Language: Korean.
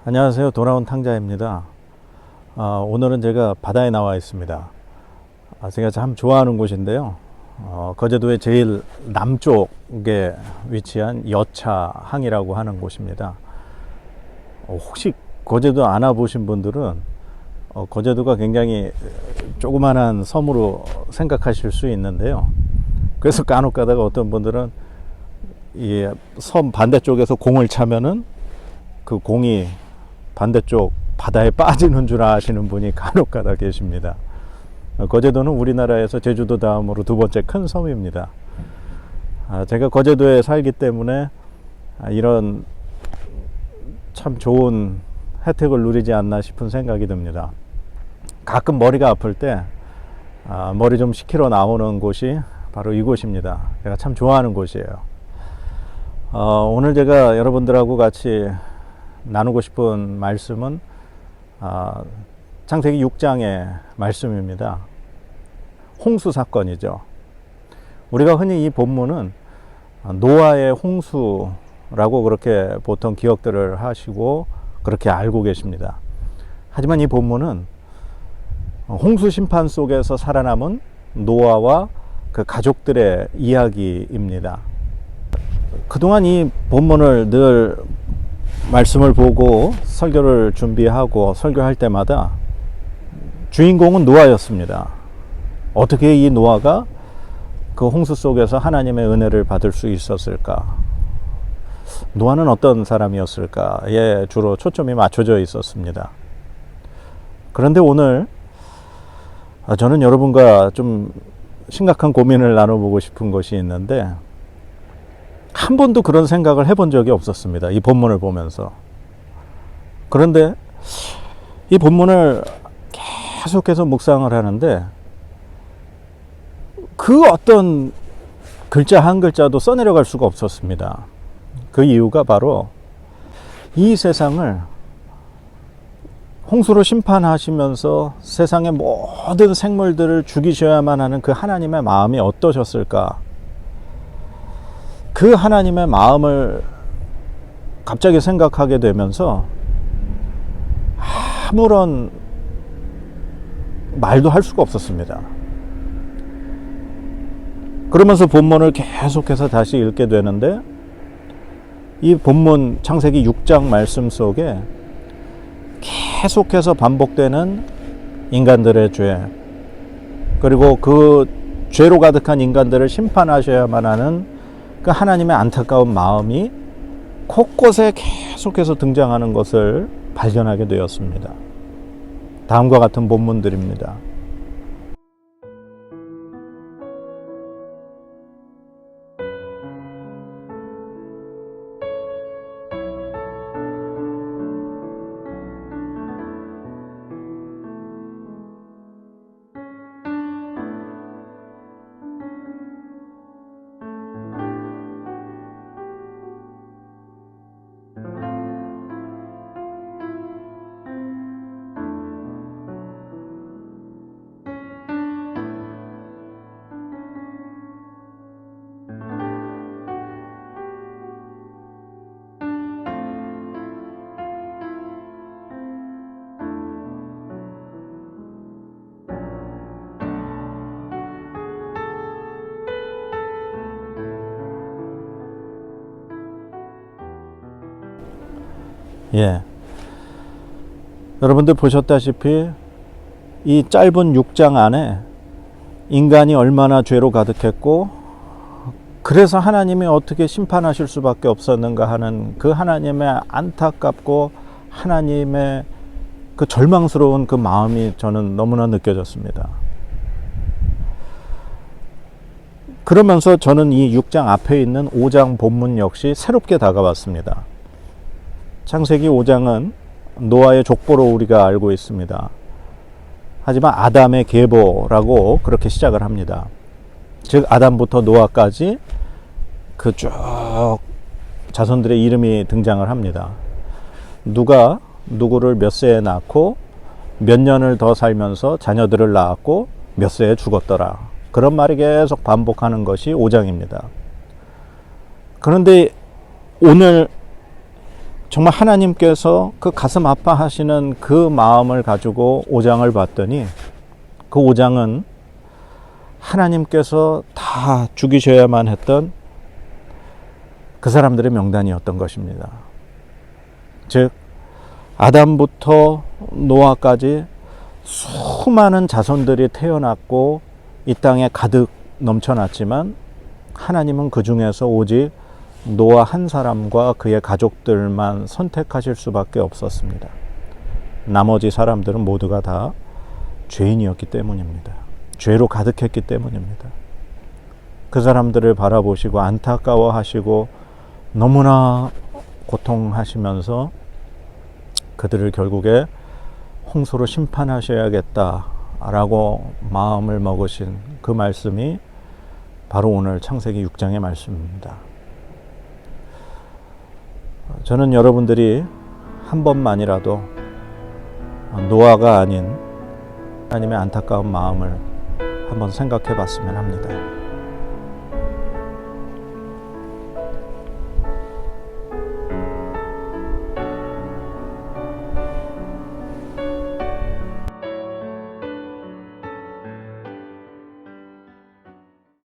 안녕하세요. 돌아온 탕자입니다. 오늘은 제가 바다에 나와 있습니다. 제가 참 좋아하는 곳인데요. 거제도의 제일 남쪽에 위치한 여차항이라고 하는 곳입니다. 혹시 거제도 안 와보신 분들은 거제도가 굉장히 조그만한 섬으로 생각하실 수 있는데요. 그래서 간혹 가다가 어떤 분들은 이 섬 반대쪽에서 공을 차면은 그 공이 반대쪽 바다에 빠지는 줄 아시는 분이 간혹 가다 계십니다. 거제도는 우리나라에서 제주도 다음으로 두 번째 큰 섬입니다. 제가 거제도에 살기 때문에 이런 참 좋은 혜택을 누리지 않나 싶은 생각이 듭니다. 가끔 머리가 아플 때 머리 좀 식히러 나오는 곳이 바로 이곳입니다. 제가 참 좋아하는 곳이에요. 오늘 제가 여러분들하고 같이 나누고 싶은 말씀은 창세기 6장의 말씀입니다. 홍수 사건이죠. 우리가 흔히 이 본문은 노아의 홍수라고 그렇게 보통 기억들을 하시고 그렇게 알고 계십니다. 하지만 이 본문은 홍수 심판 속에서 살아남은 노아와 그 가족들의 이야기입니다. 그동안 이 본문을 늘 말씀을 보고 설교를 준비하고 설교할 때마다 주인공은 노아였습니다. 어떻게 이 노아가 그 홍수 속에서 하나님의 은혜를 받을 수 있었을까? 노아는 어떤 사람이었을까에 주로 초점이 맞춰져 있었습니다. 그런데 오늘 저는 여러분과 좀 심각한 고민을 나눠보고 싶은 것이 있는데 한 번도 그런 생각을 해본 적이 없었습니다. 이 본문을 보면서. 그런데 이 본문을 계속해서 묵상을 하는데 그 어떤 글자 한 글자도 써내려갈 수가 없었습니다. 그 이유가 바로 이 세상을 홍수로 심판하시면서 세상의 모든 생물들을 죽이셔야만 하는 그 하나님의 마음이 어떠셨을까? 그 하나님의 마음을 갑자기 생각하게 되면서 아무런 말도 할 수가 없었습니다. 그러면서 본문을 계속해서 다시 읽게 되는데 이 본문 창세기 6장 말씀 속에 계속해서 반복되는 인간들의 죄, 그리고 그 죄로 가득한 인간들을 심판하셔야만 하는 그 하나님의 안타까운 마음이 곳곳에 계속해서 등장하는 것을 발견하게 되었습니다. 다음과 같은 본문들입니다. 여러분들 보셨다시피 이 짧은 6장 안에 인간이 얼마나 죄로 가득했고 그래서 하나님이 어떻게 심판하실 수밖에 없었는가 하는 그 하나님의 안타깝고 하나님의 그 절망스러운 그 마음이 저는 너무나 느껴졌습니다. 그러면서 저는 이 6장 앞에 있는 5장 본문 역시 새롭게 다가왔습니다. 창세기 5장은 노아의 족보로 우리가 알고 있습니다. 하지만 아담의 계보라고 그렇게 시작을 합니다. 즉 아담부터 노아까지 그 쭉 자손들의 이름이 등장을 합니다. 누가 누구를 몇 세에 낳고 몇 년을 더 살면서 자녀들을 낳았고 몇 세에 죽었더라. 그런 말이 계속 반복하는 것이 5장입니다. 그런데 오늘 정말 하나님께서 그 가슴 아파하시는 그 마음을 가지고 5장을 봤더니 그 5장은 하나님께서 다 죽이셔야만 했던 그 사람들의 명단이었던 것입니다. 즉 아담부터 노아까지 수많은 자손들이 태어났고 이 땅에 가득 넘쳐났지만 하나님은 그 중에서 오직 노아 한 사람과 그의 가족들만 선택하실 수밖에 없었습니다. 나머지 사람들은 모두가 다 죄인이었기 때문입니다. 죄로 가득했기 때문입니다. 그 사람들을 바라보시고 안타까워하시고 너무나 고통하시면서 그들을 결국에 홍수로 심판하셔야겠다라고 마음을 먹으신 그 말씀이 바로 오늘 창세기 6장의 말씀입니다. 저는 여러분들이 한 번만이라도 노아가 아닌 하나님의 안타까운 마음을 한번 생각해 봤으면 합니다.